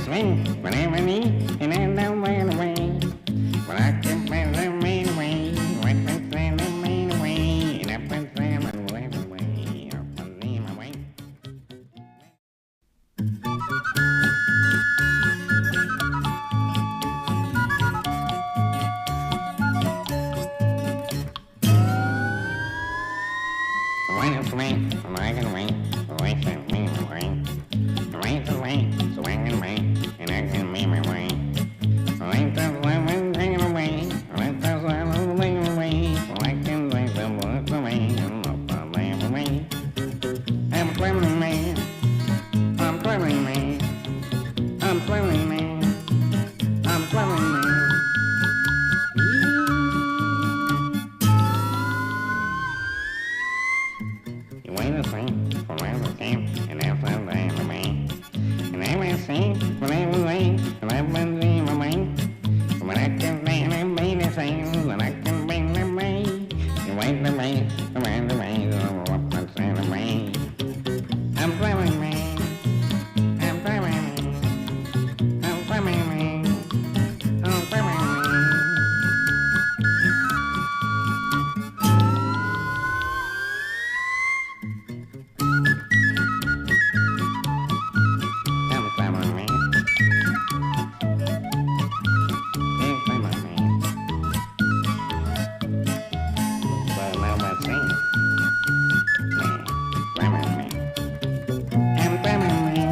swing whenever I need, and I don't run away. But I can find the main way, right beside the main way, and up and down and right away, up and down my way. Right away, I can wait, right from me away. Right away, so I can wait, and I can make my way. Right that's why I'm taking away, right that's why I'm taking away, so I can take the words away, and not the land away. I'm a traveling man, I'm traveling man, I'm traveling man, I'm traveling man. You wait a second, forever came, and after that away. And I will sing forever away, and I've been dreaming away. But I can make them be the same, and I can bring them away. You wait the way, the man away, the what I'm saying away. I'm traveling man, I'm traveling man, I'm traveling man, I'm traveling man. I'm traveling man. I'm traveling man. But now I sing. Man, traveling man. I'm traveling man.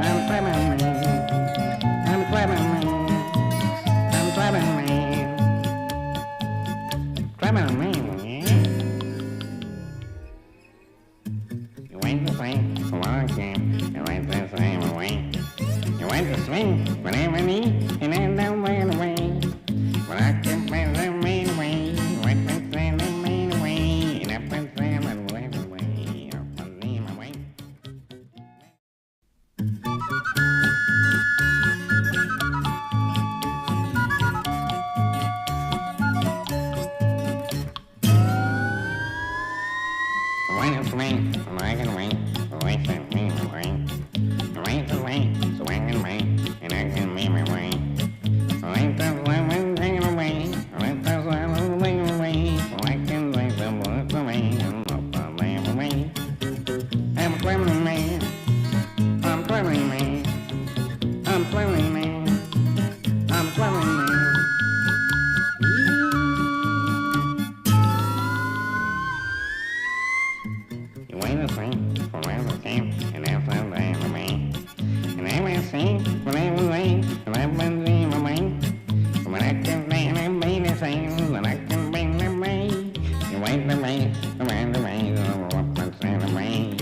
I'm traveling man. I'm traveling man. I'm traveling man. Traveling man, yeah. You wait to say, for what I can, you wait to say I'm away. You wait to swing whenever I need, and I don't run away. But I can find the main way, right beside the main way, and up and down and right away, up and down my way. Right up to me, and I can wait, right from me away. Right away, so I can wait, and I can make my way. Right that's why I'm taking away, right that's why I'm taking away, so I can take the words away, and not the land away. I'm a traveling man, I'm traveling man, I'm traveling man, I'm traveling man. You wait a second, forever came, and after that away. And I will sing forever away, and I've been dreaming away. But I can make them be the same, and I can bring them away. You wait the way, the man away, the what I'm saying away.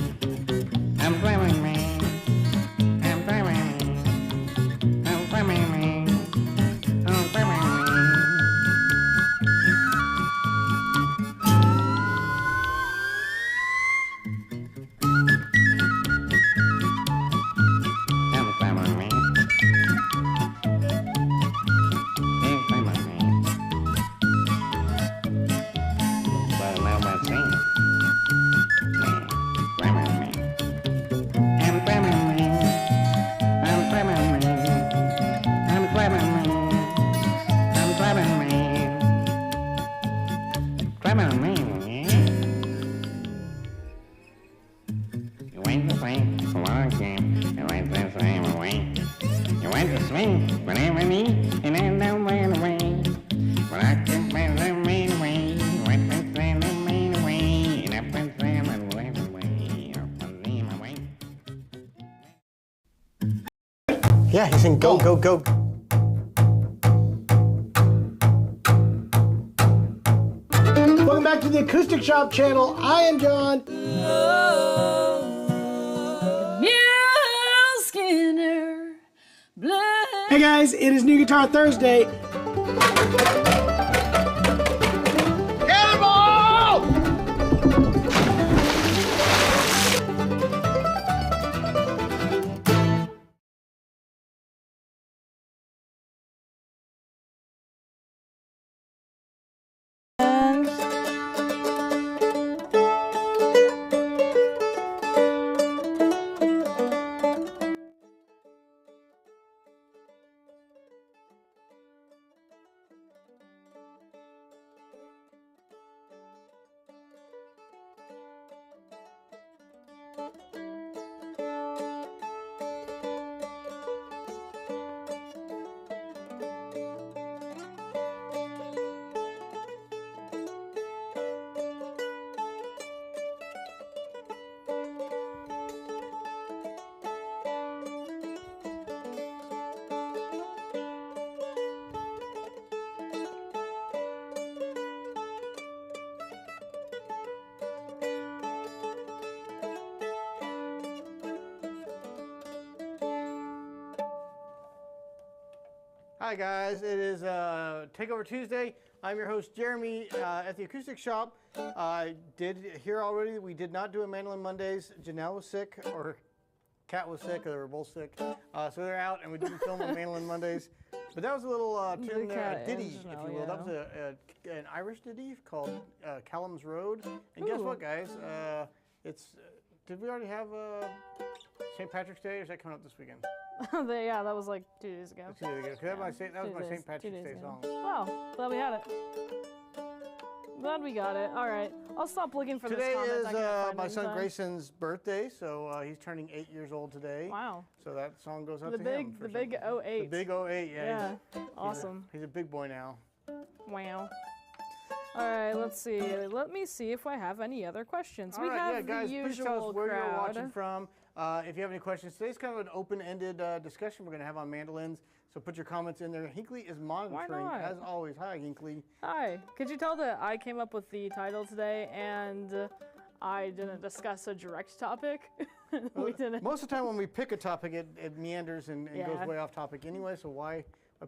I'm traveling man, I'm traveling man, I'm traveling man, I'm traveling man. I'm traveling man. I'm traveling man. But now I sing. Man, traveling man. I'm traveling man. I'm traveling man. I'm traveling man. I'm traveling man. Traveling man, yeah. You wait to say, for what I can, you wait to say I'm away. You wait to swing whenever I need, and I don't run away. But I can find the main way, right beside the main way, and up and down and right away, up and down my way. Yeah, he's saying go, go, go. Welcome back to the Acoustic Shop channel. I am John. Skinner, Hey guys, it is New Guitar Thursday. Cannonball! Hi guys, it is Takeover Tuesday. I'm your host Jeremy at the Acoustic Shop. I did hear already that we did not do a Mandolin Mondays. Janelle was sick, or Kat was sick, or they were both sick. So they're out and we didn't film on Mandolin Mondays. But that was a little tune there, a ditty, if you will. Yeah. That was an Irish ditty called Callum's Road. And guess what, guys? Did we already have St. Patrick's Day, or is that coming up this weekend? Yeah, that was like 2 days ago. 2 days ago. That was my St. Patrick's Day song. Wow, glad we had it. Glad we got it. All right, I'll stop looking for today this comment. Today is my son Grayson's birthday, so he's turning 8 years old today. Wow. So that song goes out to him. The big 08. The big 08, yeah. Awesome. He's a big boy now. Wow. All right, let's see. Let me see if I have any other questions. All right, guys, please tell us where you're watching from. If you have any questions, today's kind of an open-ended discussion we're going to have on mandolins. So put your comments in there. Hinkley is monitoring, as always. Hi, Hinkley. Hi. Could you tell that I came up with the title today and I didn't discuss a direct topic? We didn't. Most of the time when we pick a topic, it meanders and goes way off topic anyway, so why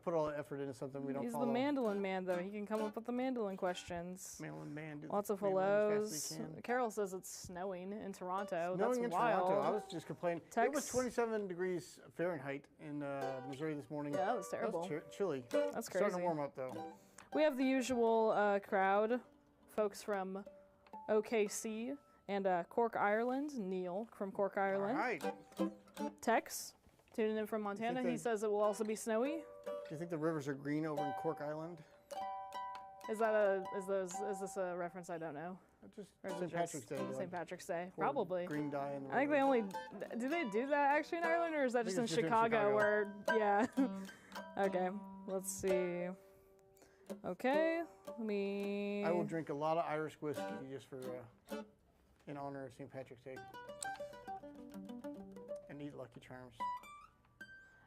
put all the effort into something we don't follow? He's the mandolin man, though. He can come up with the mandolin questions. Mandolin man. Lots of hellos. Carol says it's snowing in Toronto. Snowing That's in wild. Toronto. I was just complaining. It was 27 degrees Fahrenheit in Missouri this morning. Yeah, that was terrible. That was chilly. That's crazy. Starting to warm up, though. We have the usual crowd. Folks from OKC and Cork, Ireland. Neil from Cork, Ireland. All right. Tex, tuning in from Montana. He says it will also be snowy. Do you think the rivers are green over in Cork Island? Is this a reference I don't know? Just St. Patrick's Day. St. Patrick's Day, probably. Green dye in the I think do they do that actually in Ireland, or is that just in Chicago where, yeah. Okay, let's see. Okay, I will drink a lot of Irish whiskey just for, in honor of St. Patrick's Day. And eat Lucky Charms.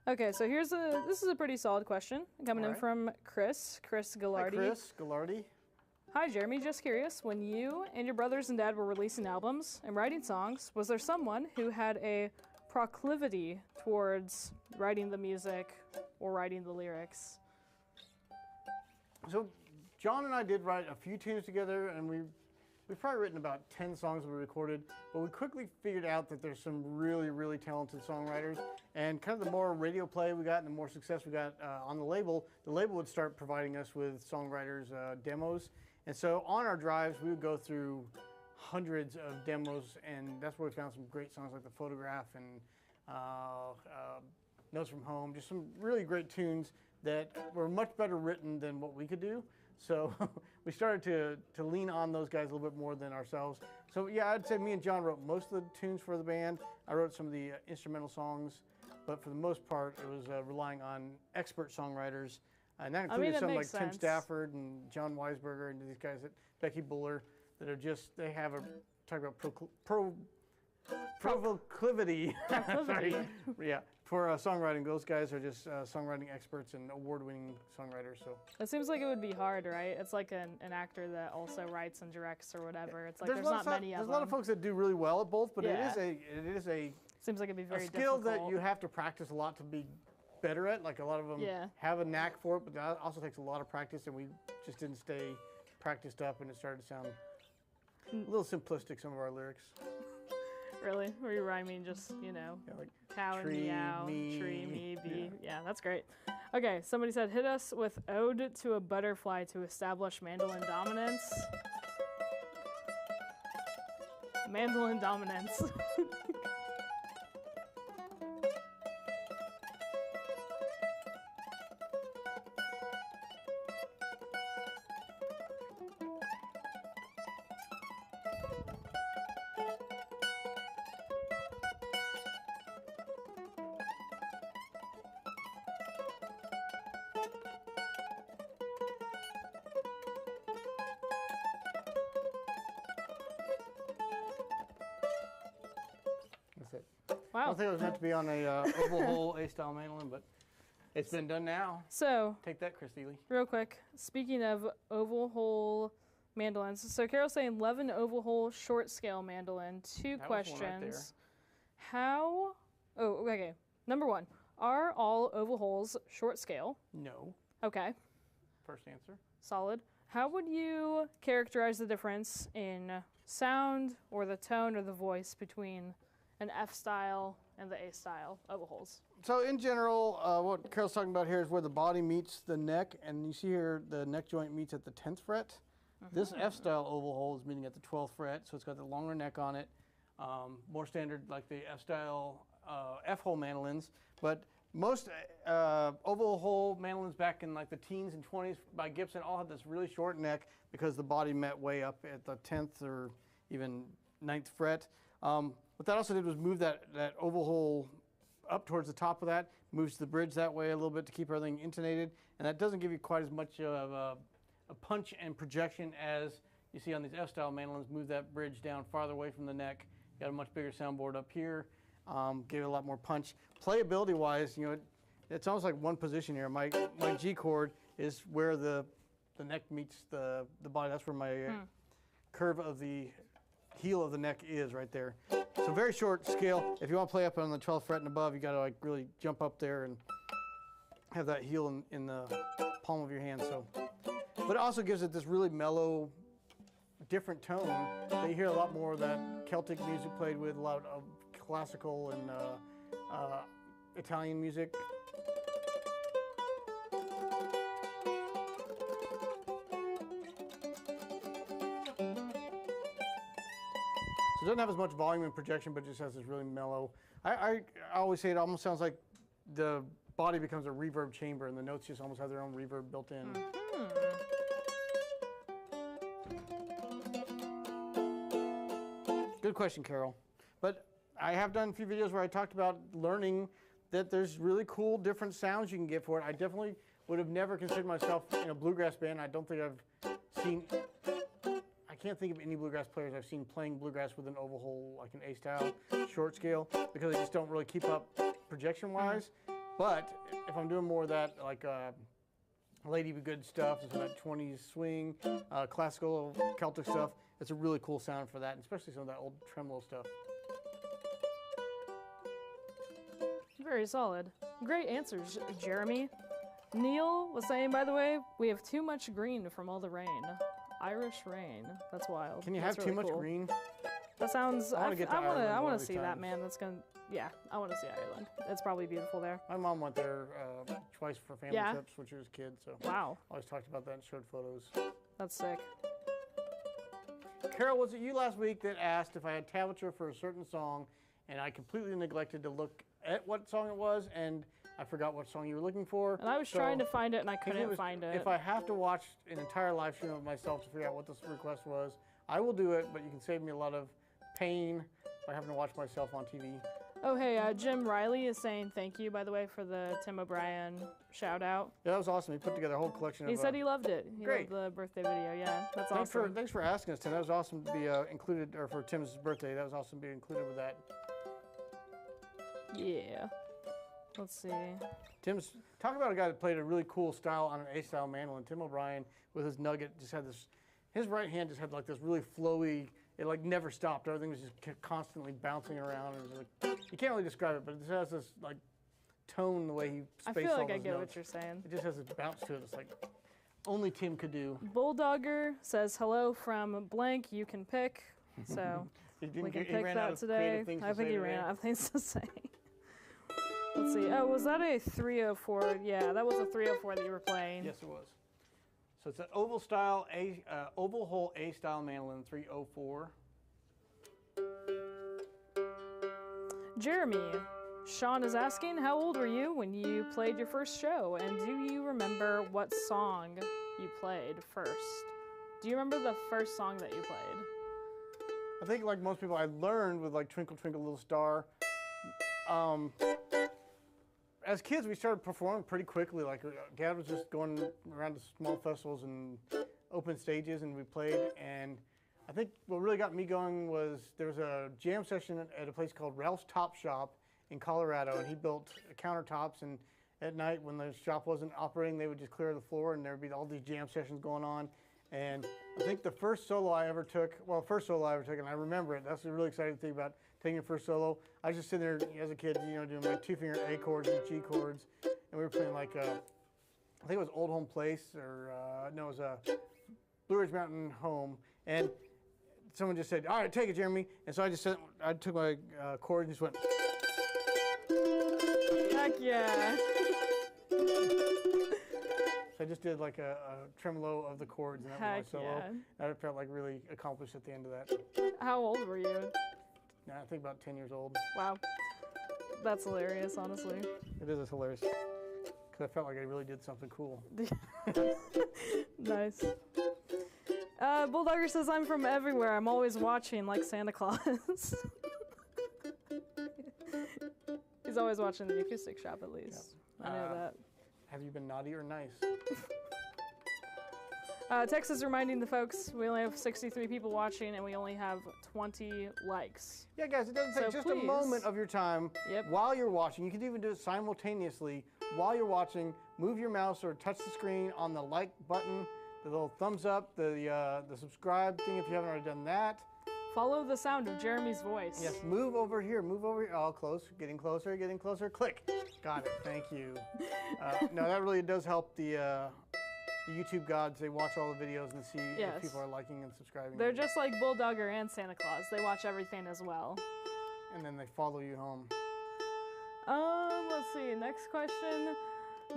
Okay, so this is a pretty solid question coming in from Chris Gallardi. Hi, Chris Gallardi. Hi, Jeremy. Just curious, when you and your brothers and dad were releasing albums and writing songs, was there someone who had a proclivity towards writing the music or writing the lyrics? So, John and I did write a few tunes together, and we've probably written about 10 songs that we recorded, but we quickly figured out that there's some really, really talented songwriters, and kind of the more radio play we got and the more success we got on the label would start providing us with songwriters' demos. And so on our drives, we would go through hundreds of demos, and that's where we found some great songs like The Photograph and Notes from Home, just some really great tunes that were much better written than what we could do. So we started to lean on those guys a little bit more than ourselves. So yeah, I'd say me and John wrote most of the tunes for the band. I wrote some of the instrumental songs, but for the most part, it was relying on expert songwriters. And that included some like Tim Stafford and John Weisberger and these guys, Becky Buller, that are just, they have talk about proclivity. Sorry. Yeah, for songwriting. Those guys are just songwriting experts and award-winning songwriters. So it seems like it would be hard, right? It's like an actor that also writes and directs or whatever. It's like there's not many of them. There's a lot of folks that do really well at both, but it is a seems like it'd be very skill difficult. that you have to practice a lot to be better at. Like a lot of them have a knack for it, but that also takes a lot of practice, and we just didn't stay practiced up, and it started to sound a little simplistic, some of our lyrics. Really? Were you rhyming just, like cow and meow, tree, me, bee? Yeah, that's great. Okay, somebody said, hit us with Ode to a Butterfly to establish mandolin dominance. Mandolin dominance. Wow. I don't think it was meant to be on a oval hole A-style mandolin, but it's been done now. So take that, Chris Ely. Real quick, speaking of oval hole mandolins, so Carol's saying Levin oval hole short scale mandolin. Two questions. That was one right there. Okay. Number one, Are all oval holes short scale? No. Okay, First answer. solid. How would you characterize the difference in sound or the tone or the voice between an F style and the A style oval holes? So in general, what Carol's talking about here is where the body meets the neck, and you see here the neck joint meets at the 10th fret. This F-style oval hole is meeting at the 12th fret, so it's got the longer neck on it, more standard like the F-style F-hole mandolins. But most oval hole mandolins back in like the teens and 20s by Gibson all had this really short neck because the body met way up at the 10th or even 9th fret. What that also did was move that oval hole up towards the top of that, moves the bridge that way a little bit to keep everything intonated, and that doesn't give you quite as much of a punch and projection as you see on these F-style mandolins. Move that bridge down farther away from the neck. You got a much bigger soundboard up here, give it a lot more punch. Playability-wise, you know, it's almost like one position here. My G chord is where the neck meets the body. That's where my curve of the heel of the neck is right there. So very short scale. If you want to play up on the 12th fret and above, you got to like really jump up there and have that heel in the palm of your hand. So, but it also gives it this really mellow, different tone that you hear a lot more of that Celtic music played with, a lot of classical and Italian music. It doesn't have as much volume and projection, but just has this really mellow. I always say it almost sounds like the body becomes a reverb chamber, and the notes just almost have their own reverb built in. Good question, Carol. But I have done a few videos where I talked about learning that there's really cool different sounds you can get for it. I definitely would have never considered myself in a bluegrass band. I don't think I've seen. I can't think of any bluegrass players I've seen playing bluegrass with an oval hole, like an A-style short scale, because they just don't really keep up projection-wise. But if I'm doing more of that, like Lady Be Good stuff, some of that 20s swing, classical Celtic stuff, it's a really cool sound for that, and especially some of that old tremolo stuff. Very solid. Great answers, Jeremy. Neil was saying, by the way, we have too much green from all the rain. Irish rain. That's wild. Can you That's have really too much cool. green? That sounds. I wanna get to Ireland I one want of to these see that, times. man. That's gonna. Yeah, I want to see Ireland. It's probably beautiful there. My mom went there twice for family Yeah? trips when she was a kid, so Wow, always talked about that and showed photos. that's sick. Carol, was it you last week that asked if I had tablature for a certain song, and I completely neglected to look at what song it was, and I forgot what song you were looking for? And I was So, trying to find it, and I if couldn't find it. If I have to watch an entire live stream of myself to figure out what this request was, I will do it, but you can save me a lot of pain by having to watch myself on TV. Oh, hey, Jim Riley is saying thank you, by the way, for the Tim O'Brien shout out. Yeah, that was awesome. He put together a whole collection He of... said he loved it. He Great. loved the birthday video. Yeah, that's awesome. Thanks for asking us, Tim. That was awesome to be included, or for Tim's birthday. That was awesome to be included with that. Yeah. Let's see. Tim's, talk about a guy that played a really cool style on an A-style mandolin. Tim O'Brien, with his nugget, just had this, his right hand just had like this really flowy, it like never stopped. Everything was just constantly bouncing around. It was like, you can't really describe it, but it just has this like tone, the way he I spaced feel all like I those get notes. what you're saying. It just has this bounce to it. It's like only Tim could do. Bulldogger says hello from blank. You can pick. So He we can he pick ran out that of today. creative things I to think say he today. ran out of things to say. Let's see. Oh, was that a 304? Yeah, that was a 304 that you were playing. Yes, it was. So it's an oval style, oval hole A style mandolin 304. Jeremy, Sean is asking, how old were you when you played your first show? And do you remember what song you played first? Do you remember the first song that you played? I think like most people, I learned with like Twinkle Twinkle Little Star. As kids, we started performing pretty quickly. Like Dad was just going around to small festivals and open stages, and we played. And I think what really got me going was there was a jam session at a place called Ralph's Top Shop in Colorado, and he built countertops. And at night, when the shop wasn't operating, they would just clear the floor, and there would be all these jam sessions going on. And I think the first solo I ever took, and I remember it. That's the really exciting thing about taking your first solo. I was just sitting there as a kid, you know, doing my 2-finger A chords and G chords, and we were playing like I think it was Old Home Place, or no, it was Blue Ridge Mountain Home, and someone just said, "All right, take it, Jeremy." And so I just said, I took my chord and just went. Heck yeah. So I just did like a tremolo of the chords, and that was my solo. Yeah. I felt like really accomplished at the end of that. How old were you? Nah, I think about 10 years old. Wow. That's hilarious, honestly. It is hilarious. Because I felt like I really did something cool. Nice. Bulldogger says, I'm from everywhere. I'm always watching like Santa Claus. He's always watching the Acoustic Shop, at least. Yep. I know that. Have you been naughty or nice? Tex is reminding the folks we only have 63 people watching and we only have 20 likes. Yeah, guys, it doesn't take just a moment of your time while you're watching. You can even do it simultaneously while you're watching. Move your mouse or touch the screen on the like button, the little thumbs up, the subscribe thing if you haven't already done that. Follow the sound of Jeremy's voice. Yes, move over here, move over here. Oh, close, getting closer, getting closer. Click. Got it, thank you. No, that really does help the YouTube gods. They watch all the videos and see if people are liking and subscribing. They're just like Bulldogger and Santa Claus. They watch everything as well. And then they follow you home. Let's see, next question.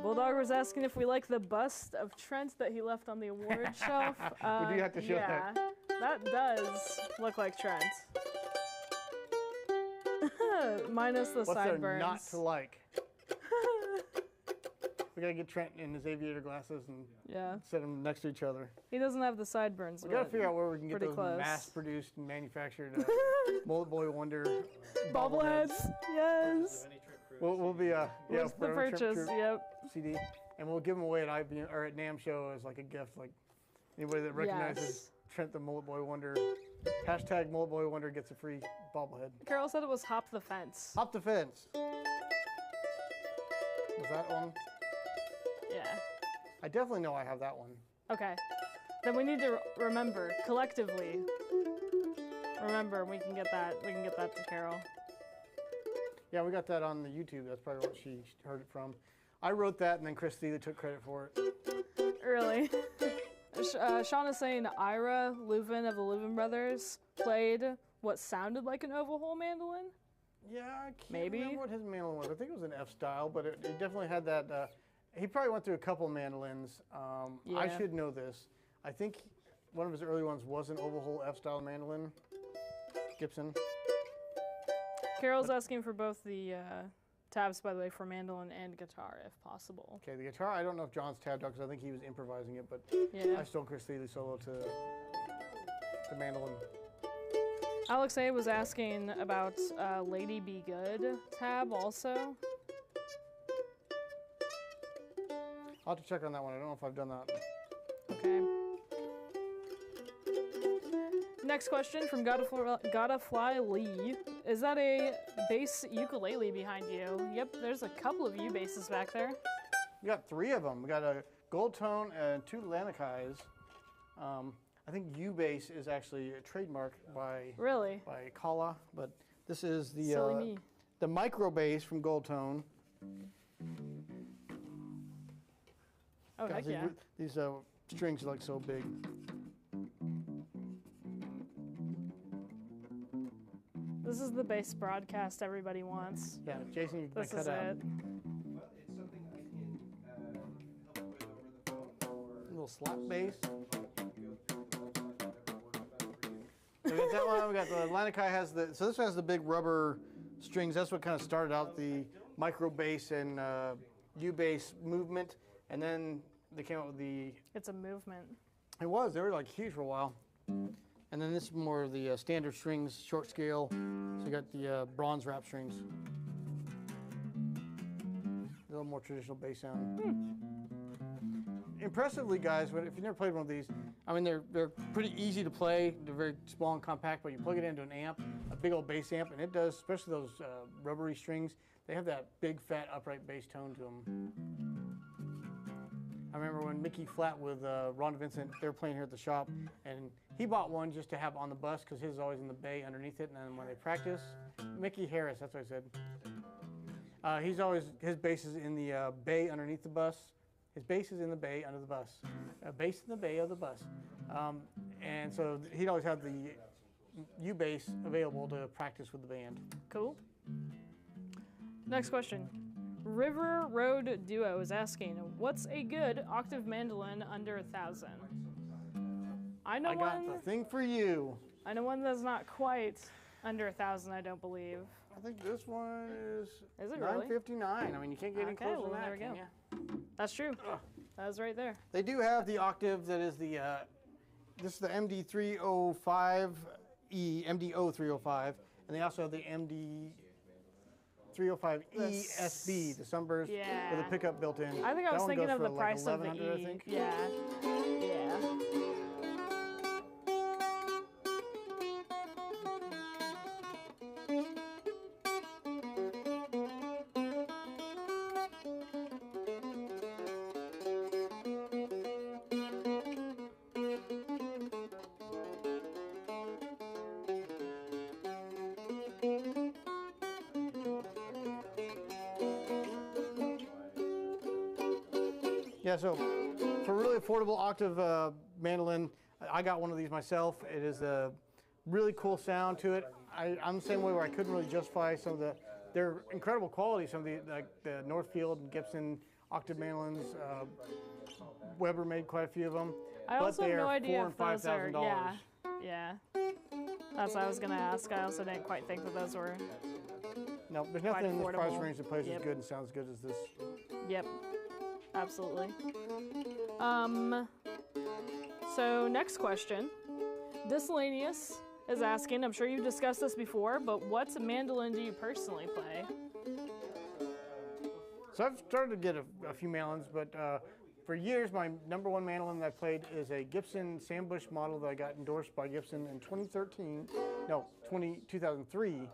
Bulldogger was asking if we like the bust of Trent that he left on the award shelf. We do have to show that. That does look like Trent. Minus the What's sideburns. there not to like? We gotta get Trent in his aviator glasses and set them next to each other. He doesn't have the sideburns. We gotta figure out where we can get those close. mass-produced and manufactured Mullet Boy Wonder bobbleheads. Yes. We'll be What's the purchase? Yep. CD, and we'll give them away at IBM or at NAMM show as like a gift. Like anybody that recognizes Trent the Mullet Boy Wonder, hashtag Mullet Boy Wonder gets a free bobblehead. Carol said it was Hop the Fence. Hop the Fence. Was that one? Yeah. I definitely know I have that one. Okay. Then we need to remember collectively. Remember, we can get that. We can get that to Carol. Yeah, we got that on the YouTube. That's probably what she heard it from. I wrote that, and then Chris Thiele took credit for it. Really? Sean is saying Ira Leuven of the Leuven Brothers played what sounded like an oval hole mandolin. Yeah, I can't remember what his mandolin was. I think it was an F style, but it definitely had that. He probably went through a couple mandolins. I should know this. I think one of his early ones was an oval hole F style mandolin. Gibson. Carol's asking for both the tabs, by the way, for mandolin and guitar, if possible. Okay, the guitar, I don't know if John's tabbed out because I think he was improvising it, but I stole Chris Thiele solo to the mandolin. Alex A was asking about Lady Be Good tab also. I'll have to check on that one. I don't know if I've done that. Okay. Next question from Gotta Fly Lee. Is that a bass ukulele behind you? Yep, there's a couple of U basses back there. We got 3 of them. We got a gold tone and 2 Lanikais. I think U bass is actually a trademark by Kala, but this is the micro bass from Gold Tone. Oh, heck yeah. These strings are like so big. This is the bass broadcast everybody wants. Yeah, Jason, you can cut out. This is it. Well, it's something I can help with over the phone or A little slap bass. So we got that one. We got the Lanikai has the. So this one has the big rubber strings. That's what kind of started out the micro bass and U bass movement, and then they came out with the. It's a movement. It was. They were like huge for a while. And then this is more of the standard strings, short scale. So you got the bronze wrap strings. A little more traditional bass sound. Impressively, guys, if you've never played one of these, I mean, they're pretty easy to play. They're very small and compact, but you plug it into an amp, a big old bass amp, and it does, especially those rubbery strings, they have that big, fat, upright bass tone to them. I remember when Mickey Flat with Ron Vincent, they were playing here at the shop, and he bought one just to have on the bus because his is always in the bay underneath it, and then when they practice, Mickey Harris, that's what I said. He's always, his bass is in the bay underneath the bus. His bass is in the bay under the bus. Bass in the bay of the bus. And so he'd always have the U-bass available to practice with the band. Cool. Next question. River Road Duo is asking, what's a good octave mandolin under 1,000? I know I got the thing for you. I know one that's not quite under 1,000, I don't believe. I think this one is Is it 959. really? I mean, you can't get any closer well, than that, there we can go. ya? That's true. That was right there. They do have the octave that is the, this is the MD305E, MDO305, and they also have the MD305E SB, the Sunburst Yeah. with a pickup built in. I think I That was one thinking goes of for the like price of the 1100, E. I think. Yeah. Yeah. Yeah, so for really affordable octave mandolin, I got one of these myself. It is a really cool sound to it. I'm the same way where I couldn't really justify some of they're incredible quality, some of the, like the Northfield and Gibson octave mandolins. Weber made quite a few of them. I also have no idea $4,000 and if those are, $5,000. yeah. Yeah. That's what I was going to ask. I also didn't quite think that those were, No, there's nothing in this price affordable. range that plays Yep. as good and sounds as good as this. yep. Absolutely. So next question. Discellaneous is asking, I'm sure you've discussed this before, but what mandolin do you personally play? So I've started to get a few mandolins, but for years my number one mandolin that I played is a Gibson Sandbush model that I got endorsed by Gibson in 2003.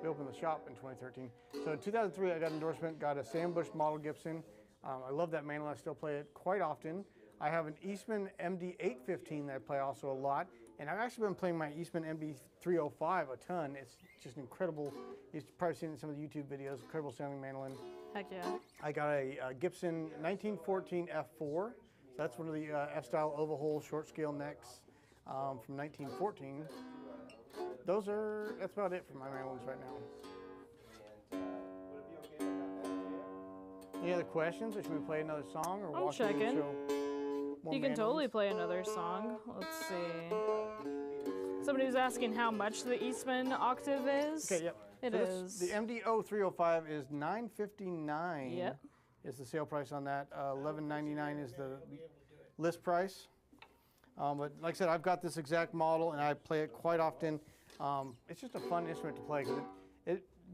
We opened the shop in 2013. So in 2003 I got endorsement, got a Sandbush model Gibson. I love that mandolin, I still play it quite often. I have an Eastman MD815 that I play also a lot, and I've actually been playing my Eastman MD305 a ton. It's just incredible. You've probably seen it in some of the YouTube videos, incredible sounding mandolin. Heck yeah. I got a Gibson 1914 F4, so that's one of the F-style oval hole short scale necks from 1914. That's about it for my mandolins right now. Any other questions, or should we play another song, or I'm walk through and checking. show more You can totally mandolins? play another song. Let's see. Somebody was asking how much the Eastman octave is. Okay, yep. It So is. the MDO305 is $959. Yep. Is the sale price on that. $11.99 is the list price. But like I said, I've got this exact model, and I play it quite often. It's just a fun instrument to play. 'Cause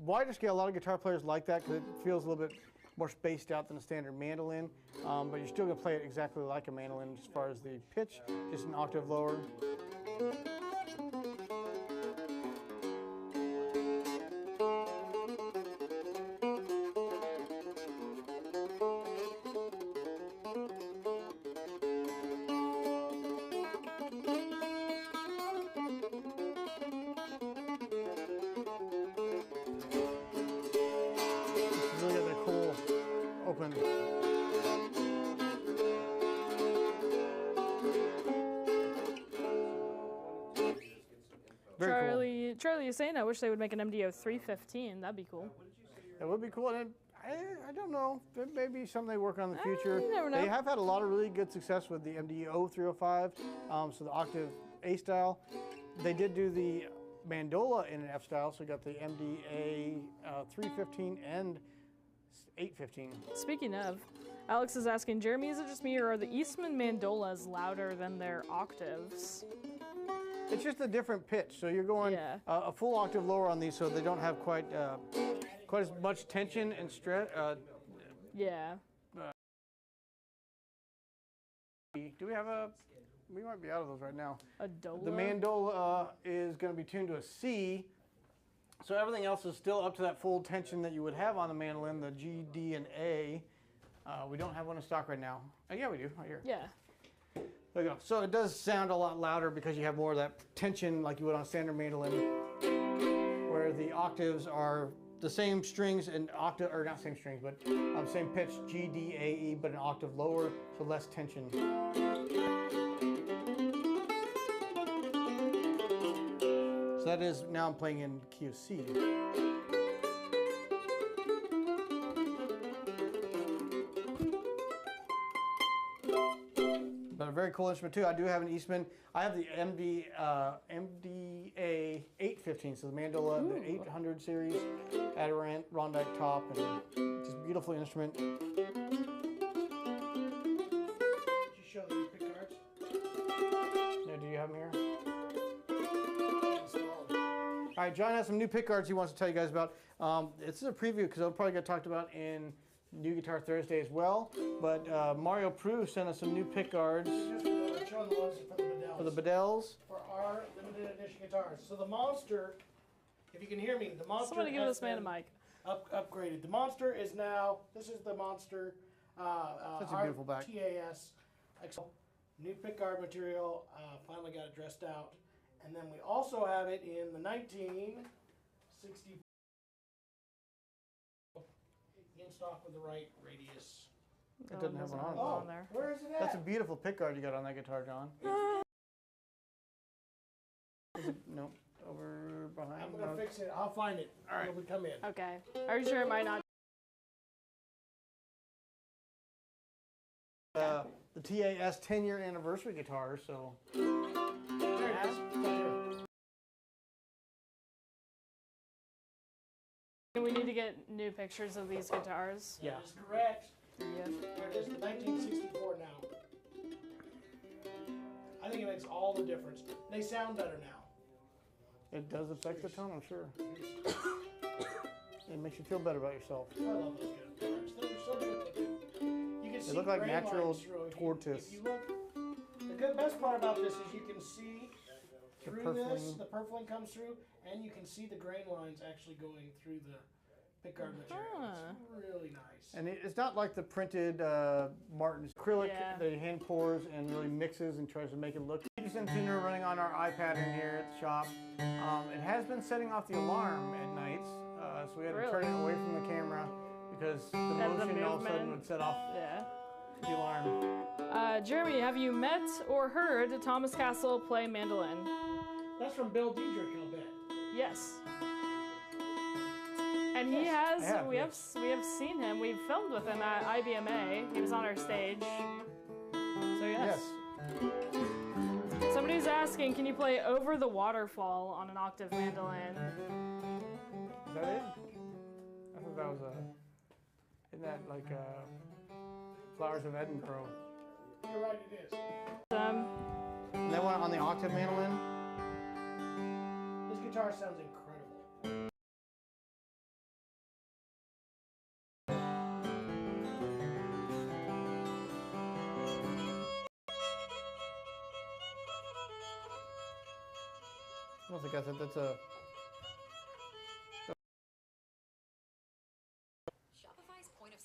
wider scale, a lot of guitar players like that because it feels a little bit more spaced out than a standard mandolin, but you're still going to play it exactly like a mandolin as far as the pitch, just an octave lower. Really got that cool open. Very cool. Charlie is saying, I wish they would make an MDO 315. That'd be cool. That would be cool. And I don't know. There may be something they work on in the future. You never know. They have had a lot of really good success with the MDO 305, so the octave A style. They did do the mandola in an F style, so we got the MDA 315 and 815. Speaking of, Alex is asking, Jeremy, is it just me or are the Eastman mandolas louder than their octaves? It's just a different pitch, so you're going Yeah. A full octave lower on these, so they don't have quite as much tension and stress. Yeah. Do we have a? We might be out of those right now. A dola? The mandola is going to be tuned to a C, so everything else is still up to that full tension that you would have on the mandolin, the G, D, and A. We don't have one in stock right now. Oh, yeah, we do, right here. Yeah. There you go. So it does sound a lot louder because you have more of that tension like you would on a standard mandolin, where the octaves are the same strings and octave, or not same strings, but same pitch, G, D, A, E, but an octave lower, so less tension. So that is, now I'm playing in key of C. But a very cool instrument too. I do have an Eastman. I have the MDA 815, so the mandola, the 800 series, Adirondack top, and just a beautiful instrument. Did you show the pickguards? Yeah, do you have them here? All right, John has some new pickguards he wants to tell you guys about. This is a preview because I'll probably get talked about in New Guitar Thursday as well. But Mario Prue sent us some new pickguards Just showing the ones for the Bedels. for our limited edition guitars. So the Monster, if you can hear me, the Monster Somebody give has this man a been mic. upgraded. The Monster is now, this is the Monster. Such a beautiful back. TAS. New pickguard material, finally got it dressed out. And then we also have it in the 1960 in stock with the right radius. It doesn't have one on. Oh, there. where is it at? That's a beautiful pickguard you got on that guitar, John. Is it, no, over behind. I'm gonna no. fix it. I'll find it. All right. When we come in. Okay. Are you sure it might not? The TAS 10-year anniversary guitar, so. There it is. Right here. We need to get new pictures of these guitars. Yeah. That is correct. Yep. There it is, the 1964 now. I think it makes all the difference. They sound better now. It does affect the tone, I'm sure. It makes you feel better about yourself. I love those guitars. They're so good to do. You can see look like grain natural lines through. tortoise. If you look, the best part about this is you can see through this, purfling. the purfling comes through, and you can see the grain lines actually going through the pickguard material. It's really nice. And it's not like the printed Martin's acrylic Yeah. that he hand pours and really mixes and tries to make it look. Peterson tuner running on our iPad in here at the shop. It has been setting off the alarm at nights, so we had to turn it away from the camera because the And the motion all of a sudden movement. would set off Yeah. the alarm. Jeremy, have you met or heard Thomas Castle play mandolin? That's from Bill Diedrich, I'll bet. Yes. And he Yes, has. I have, we have seen him. We've filmed with him at IBMA. He was on our stage. So yes. Somebody's asking, can you play Over the Waterfall on an octave mandolin? Is that it? I thought that was isn't that like Flowers of Edinburgh? You're right, it is. And that one on the octave mandolin? This guitar sounds incredible. I don't think I said that's a.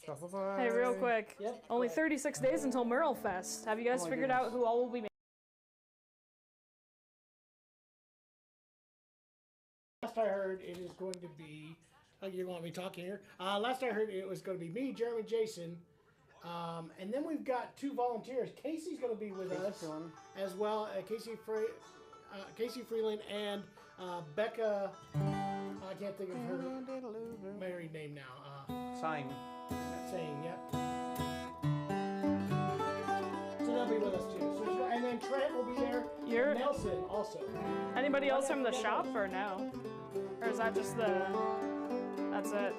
Shopify. Hey, real quick. Yep. Only 36 days until MerleFest. Have you guys Oh my figured out who all will be? Last I heard, it is going to be. Oh, you want me talking here? Last I heard, it was going to be me, Jeremy, Jason, and then we've got two volunteers. Casey's going to be with us Freeland. as well. Casey Freeland and Becca. I can't think of her married name now. Sign. Saying, yep. So they'll be with us too. So, and then Trent will be there. You're- And Nelson also. Anybody else from the shop or no? Or is that just the? That's it.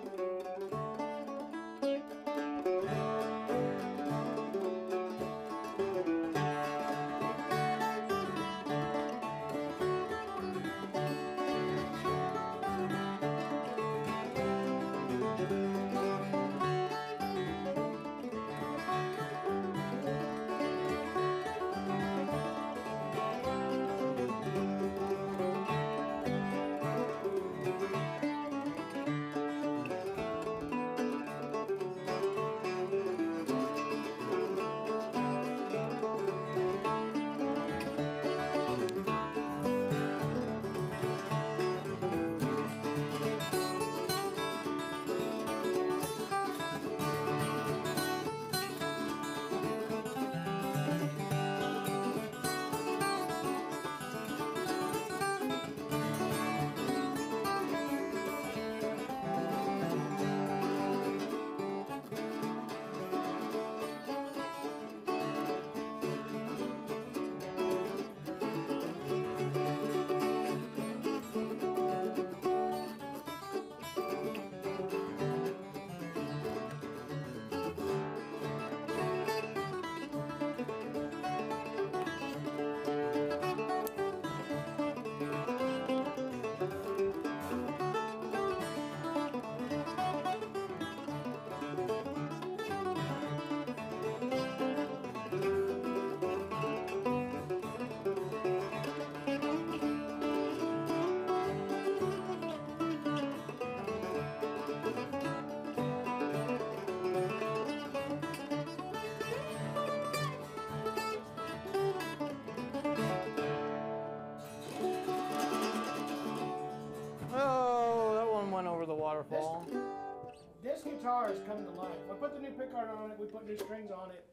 guitar is coming to life. I put the new pickguard on it, we put new strings on it,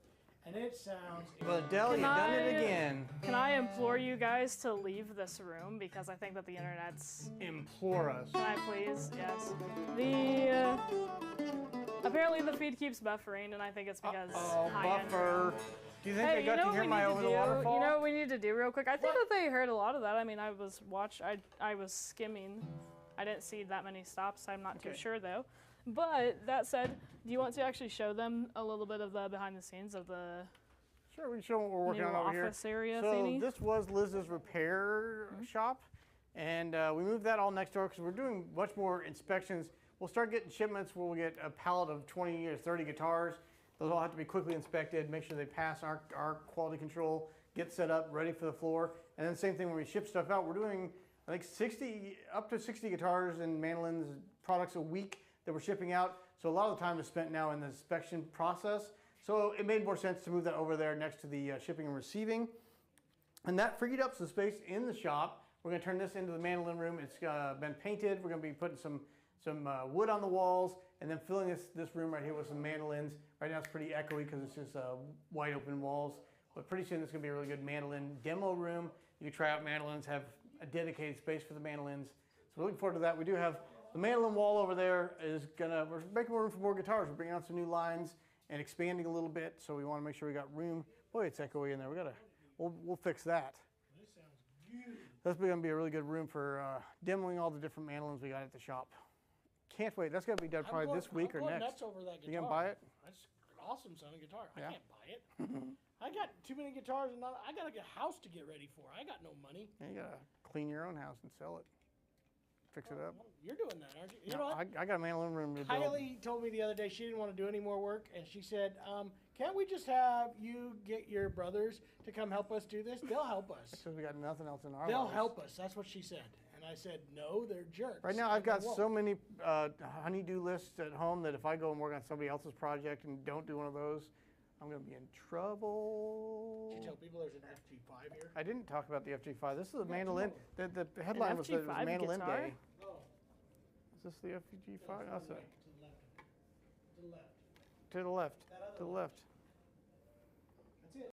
and it sounds... But Dell, you've done it again. Can I implore you guys to leave this room because I think that the internet's... Implore us. Can I please? Yes. The... apparently the feed keeps buffering, and I think it's because high-end buffer. Do you think Hey, they you got know to what hear we my need to over do? the waterfall? You know what we need to do real quick? I think that they heard a lot of that. I mean, I was skimming. I didn't see that many stops. I'm not too sure though. But that said, do you want to actually show them a little bit of the behind the scenes of the Sure, we can show them what we're working new on over here. office area So thingy? this was Liz's repair shop, and we moved that all next door because we're doing much more inspections. We'll start getting shipments where we'll get a pallet of 20 or 30 guitars. Those all have to be quickly inspected, make sure they pass our quality control, get set up, ready for the floor. And then same thing when we ship stuff out. We're doing, I think, up to 60 guitars and mandolins products a week that we're shipping out. So a lot of the time is spent now in the inspection process. So it made more sense to move that over there next to the shipping and receiving. And that freed up some space in the shop. We're gonna turn this into the mandolin room. It's been painted. We're gonna be putting some wood on the walls and then filling this room right here with some mandolins. Right now it's pretty echoey because it's just wide open walls. But pretty soon it's gonna be a really good mandolin demo room. You can try out mandolins, have a dedicated space for the mandolins. So we're looking forward to that. We do have the mandolin wall over there we're making room for more guitars. We're bringing out some new lines and expanding a little bit. So we wanna make sure we got room. Boy, it's echoey in there. We'll fix that. This sounds beautiful. That's gonna be a really good room for demoing all the different mandolins we got at the shop. Can't wait. That's gonna be done probably this week or I'm going next. nuts over that guitar. You gonna buy it? That's an awesome sounding guitar. Yeah. I can't buy it. I got too many guitars and I got a house to get ready for. I got no money. You gotta clean your own house and sell it. Fix it up. Well, you're doing that, aren't you? You No, know what? I got a mandolin room to build. Kylie told me the other day she didn't want to do any more work, and she said, can't we just have you get your brothers to come help us do this? They'll help us. Because we got nothing else in our They'll lives. help us. That's what she said. And I said, no, they're jerks. Right now, I've and they got won't. so many honey-do lists at home that if I go and work on somebody else's project and don't do one of those, I'm going to be in trouble. Did you tell people there's an FG5 here? I didn't talk about the FG5. This is a Yeah, mandolin. The headline was that it was FG5 Mandolin guitar? Day. Oh, Is this the FG5? That's it. to the left. To the left. That other To the one. left. That's it.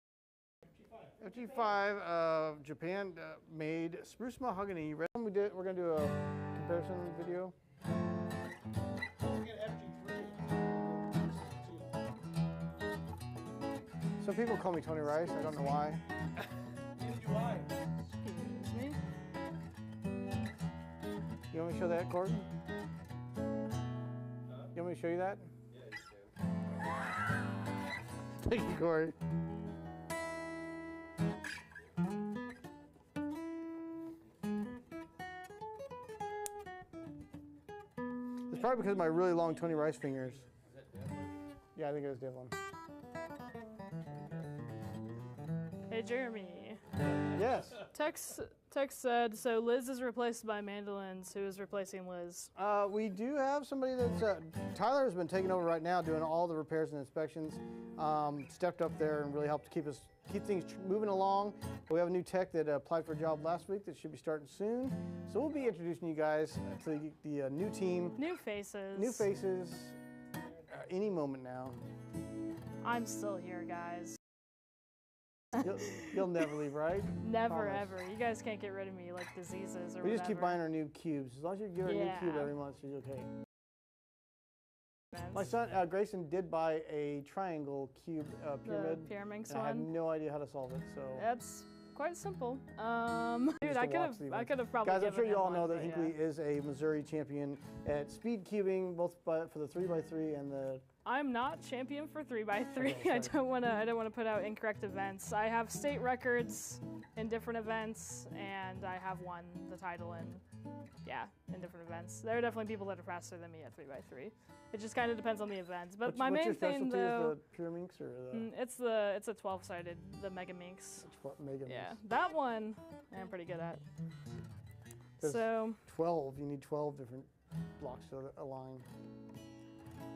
FG5. FG5, Japan made spruce mahogany. We're gonna do a comparison video. Let's get FG3. Some people call me Tony Rice. I don't know why. Neither do I. Excuse me. You want me to show that, Koren? You want me to show you that? Thank you, Corey. It's probably because of my really long Tony Rice fingers. Yeah, I think it was Devlin. Hey, Jeremy. Yes. Tex said, so Liz is replaced by Mandolins. Who is replacing Liz? We do have somebody that's, Tyler has been taking over right now doing all the repairs and inspections. Stepped up there and really helped keep things moving along. We have a new tech that applied for a job last week that should be starting soon. So we'll be introducing you guys to the new team. New faces. New faces any moment now. I'm still here, guys. You'll never leave, right? Never, Promise. ever. You guys can't get rid of me like diseases or We just keep whatever. buying our new cubes. As long as you give her a new Yeah. cube every month, she's okay. Friends. My son, Grayson, did buy a triangle cube pyramid. The Pyraminx and I had one. no idea how to solve it, so. That's quite simple. Dude, Just I to watch the could events. have probably. Guys, I'm given sure you him all know one, that but Hinckley yeah. is a Missouri champion at speed cubing, both for the 3x3 and the. I'm not champion for 3x3. Okay, I sorry. don't wanna put out incorrect events. I have state records in different events, and I have won the title in different events. There are definitely people that are faster than me at 3x3. It just kind of depends on the events. But my what's main your thing specialty? though, Is the Pyraminx or the it's a 12-sided, the Mega Minx. Mega Yeah, Minx? that one I'm pretty good at. 'Cause So 12, you need 12 different blocks to align.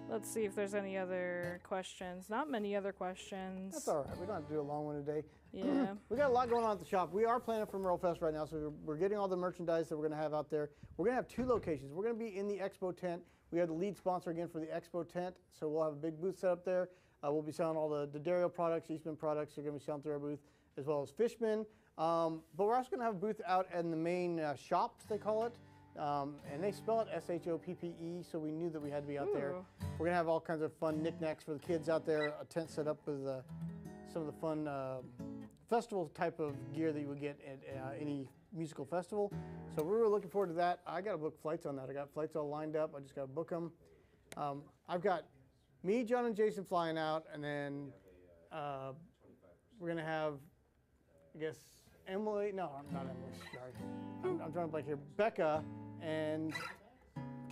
let's see if there's any other questions. Not many other questions. That's all right. We don't have to do a long one today. Yeah. We got a lot going on at the shop. We are planning for MerleFest right now, so we're getting all the merchandise that we're going to have out there. We're going to have 2 locations. We're going to be in the expo tent We have the lead sponsor again for the Expo tent, so we'll have a big booth set up there. We'll be selling all the Dario products, Eastman products. They're going to be selling through our booth, as well as Fishman. But we're also going to have a booth out in the main shops, they call it. And they spell it S-H-O-P-P-E, so we knew that we had to be out there. We're going to have all kinds of fun knickknacks for the kids out there, a tent set up with some of the fun festival type of gear that you would get at any musical festival. So we were looking forward to that. I got to book flights on that. I got flights all lined up. I just got to book them. I've got me, John, and Jason flying out, and then we're going to have, I guess, Emily, no, not Emily, sorry. I'm drawing a blank here. Becca and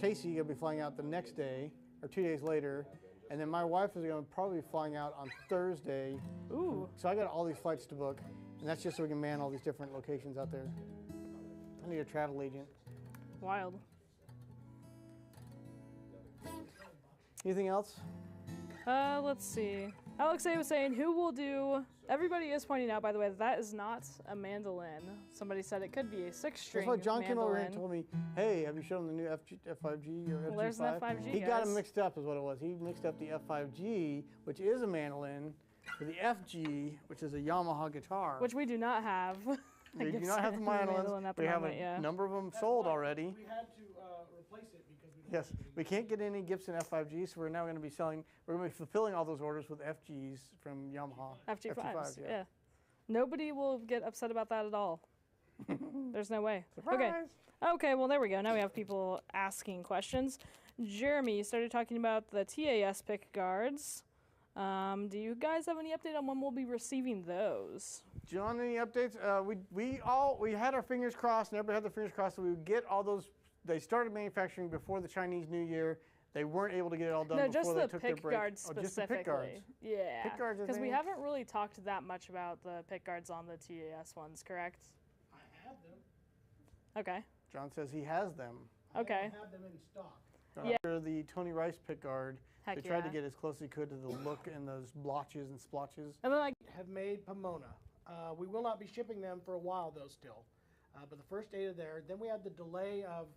Casey are going to be flying out the next day, or 2 days later. And then my wife is going to probably be flying out on Thursday. Ooh. So I got all these flights to book. And that's just so we can man all these different locations out there. I need a travel agent. Wild. Anything else? Let's see. Alex A was saying, who will do... Everybody is pointing out, by the way, that is not a mandolin. Somebody said it could be a 6-string That's why John came over here and mandolin. told me, hey, have you shown them the new F5G or FG5? Well, there's an F5G, He got guys. them mixed up is what it was. He mixed up the F5G, which is a mandolin, with the FG, which is a Yamaha guitar. Which we do not have. We do not have the mandolins. at the We have moment, yeah. a number of them sold already. We had to replace it because we didn't Yes, have any. we can't get any Gibson F5Gs, so we're now going to be selling, we're going to be fulfilling all those orders with FGs from Yamaha. FG5s, yeah. Nobody will get upset about that at all. There's no way. Okay. Okay, well, there we go. Now we have people asking questions. Jeremy started talking about the TAS pickguards. Do you guys have any update on when we'll be receiving those? John, any updates? We had our fingers crossed, and everybody had their fingers crossed that we would get all those. They started manufacturing before the Chinese New Year. They weren't able to get it all done No, before just they the took their break. pickguards Oh, just the specifically. pickguards. Yeah. Pickguards, I Because we think. haven't really talked that much about the pickguards on the TAS ones, correct? I have them. Okay. John says he has them. Okay. I don't have them in stock. Yeah. After the Tony Rice pickguard, Heck they tried to yeah. get as close as he could to the look and those blotches and splotches. And then, like, Have made Pomona. We will not be shipping them for a while though still. But the first date are there. Then we have the delay of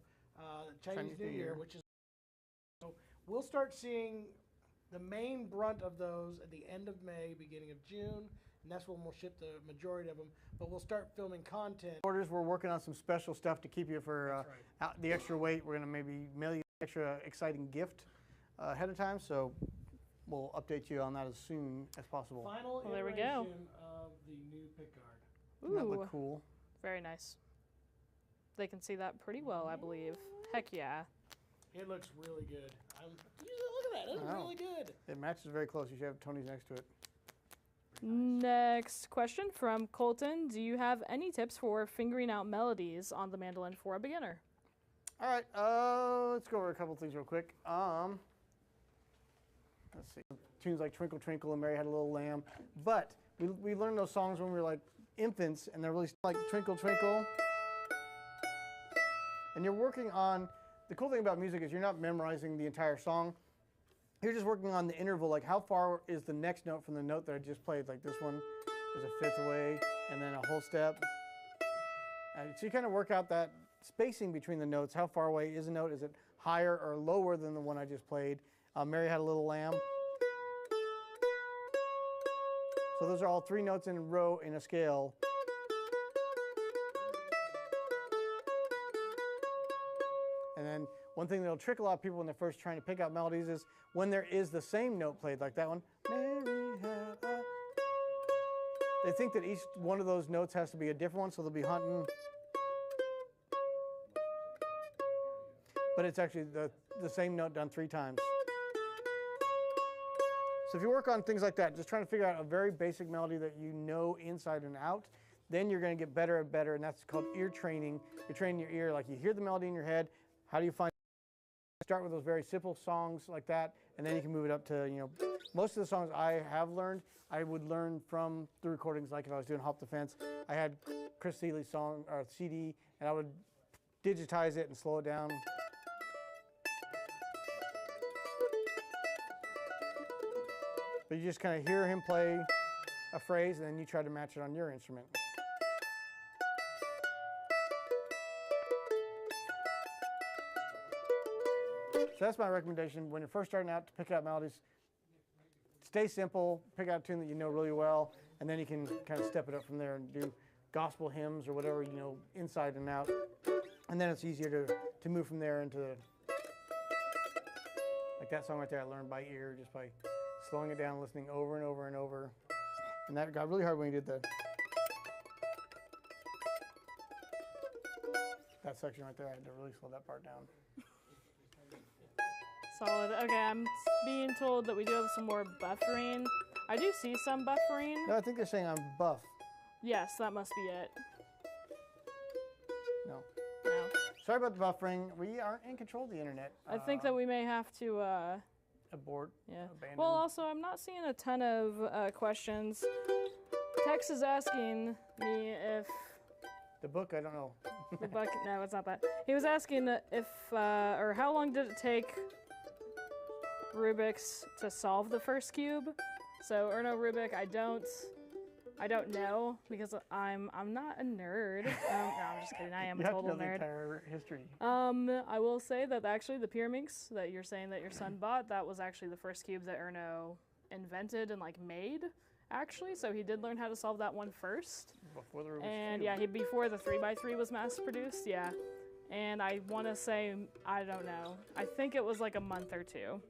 Chinese New Year, which is, so we'll start seeing the main brunt of those at the end of May, beginning of June, and that's when we'll ship the majority of them. But we'll start filming content. Orders, we're working on some special stuff to keep you for That's the extra weight. We're going to maybe mail you an extra exciting gift ahead of time, so we'll update you on that as soon as possible. Final Well, there we iteration go. of the new pickguard. Doesn't that ooh, look cool? very nice. They can see that pretty well, I believe. Heck yeah. It looks really good. Look at that. It looks Wow. really good. It matches very close. You should have Tony's next to it. Next question from Colton. Do you have any tips for figuring out melodies on the mandolin for a beginner? All right, let's go over a couple things real quick. Let's see. Tunes like Twinkle Twinkle and Mary Had a Little Lamb. But we learned those songs when we were like infants, and they're really like Twinkle Twinkle. And you're working on, the cool thing about music is you're not memorizing the entire song. You're just working on the interval, like how far is the next note from the note that I just played. Like this one is a fifth away, and then a whole step. And so you kind of work out that spacing between the notes. How far away is a note? Is it higher or lower than the one I just played? Mary Had a Little Lamb. So those are all 3 notes in a row in a scale. And then one thing that'll trick a lot of people when they're first trying to pick out melodies is when there is the same note played, like that one. Mary had a... They think that each one of those notes has to be a different one, so they'll be hunting. But it's actually the same note done 3 times. So if you work on things like that, just trying to figure out a very basic melody that you know inside and out, then you're going to get better and better, and that's called ear training. You're training your ear, like you hear the melody in your head. How do you find? Start with those very simple songs like that, and then you can move it up to, you know, most of the songs I have learned, I would learn from the recordings. Like if I was doing Hop the Fence, I had Chris Seeley's song or CD, and I would digitize it and slow it down. But you just kind of hear him play a phrase, and then you try to match it on your instrument. So that's my recommendation. When you're first starting out to pick out melodies, stay simple, pick out a tune that you know really well, and then you can kind of step it up from there and do gospel hymns or whatever, you know, inside and out. And then it's easier to move from there into, like that song right there I learned by ear just by slowing it down, listening over and over and over. And that got really hard when you did that section right there. I had to really slow that part down. Solid. Okay, I'm being told that we do have some more buffering. I do see some buffering. No, I think they're saying I'm buff. Yes, that must be it. No. No. Sorry about the buffering. We aren't in control of the internet. I think that we may have to, Abort. yeah. Abandon. Well, also, I'm not seeing a ton of questions. Tex is asking me if The book, I don't know. the bucket. No, it's not that. He was asking if or how long did it take Rubik's to solve the first cube. So Erno Rubik, I don't know because I'm not a nerd. No, I'm just kidding. I am a total You have to know nerd. the entire history. I will say that actually the Pyraminx that you're saying that your son bought, that was actually the first cube that Erno invented and like made. Actually, so he did learn how to solve that one first. Before the Rubik's And Cube. yeah, before the 3x3 was mass produced, yeah. And I want to say, I don't know. I think it was like a month or two.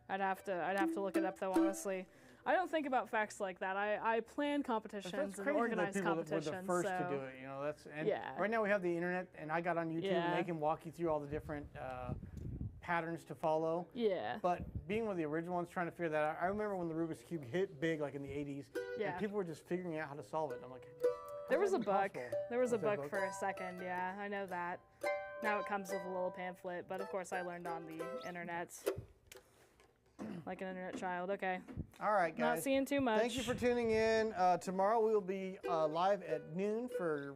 I'd have to look it up though, honestly. I don't think about facts like that. I plan competitions That's and crazy organize that people competitions. were the first so. to do it. You know, that's and Yeah. right now we have the internet, and I got on YouTube, Yeah. and they can walk you through all the different patterns to follow. Yeah. But being one of the original ones, trying to figure that out, I remember when the Rubik's Cube hit big, like in the 80s, Yeah. and people were just figuring out how to solve it. I'm like, There was a bug. book. There was a Was there a book book? for a second, yeah. I know that. Now it comes with a little pamphlet, but of course I learned on the internet. Like an internet child, okay. All right, guys. Not seeing too much. Thank you for tuning in. Tomorrow we will be live at noon for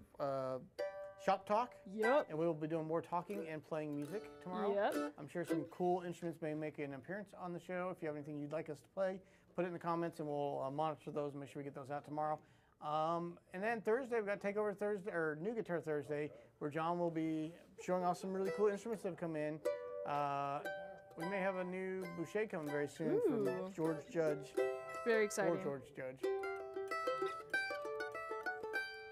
Shop Talk, Yep. and we will be doing more talking and playing music tomorrow. Yep. I'm sure some cool instruments may make an appearance on the show. If you have anything you'd like us to play, put it in the comments, and we'll monitor those and make sure we get those out tomorrow. And then Thursday, we've got Takeover Thursday, or New Guitar Thursday, where John will be showing off some really cool instruments that have come in. We may have a new Boucher coming very soon from Ooh. George Judge, Very or exciting. George Judge.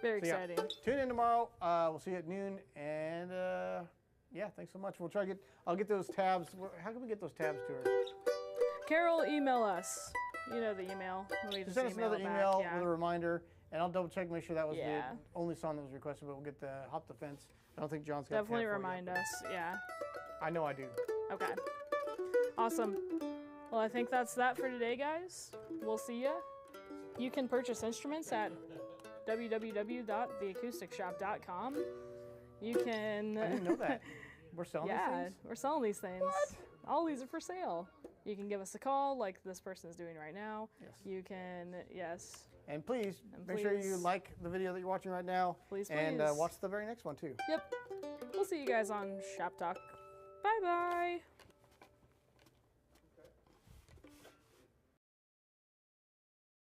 Very So, yeah, exciting. tune in tomorrow. We'll see you at noon. And yeah, thanks so much. We'll try to I'll get those tabs. How can we get those tabs to her? Carol, email us. You know the email. We just Send us another back, email yeah. with a reminder, and I'll double check, make sure that was Yeah. the only song that was requested, but we'll get the Hop the Fence. I don't think John's got Definitely the tab for it remind yet, us, yeah. but I know I do. Okay. Awesome. Well, I think that's that for today, guys. We'll see ya. You can purchase instruments at www.theacousticshop.com. You can... I didn't know that. We're selling these Yeah, things? we're selling these things. All these are for sale. You can give us a call like this person is doing right now. Yes. You can, yes. And please, And make sure you please. like the video that you're watching right now. Please, And please. watch the very next one, too. Yep. We'll see you guys on Shop Talk. Bye-bye.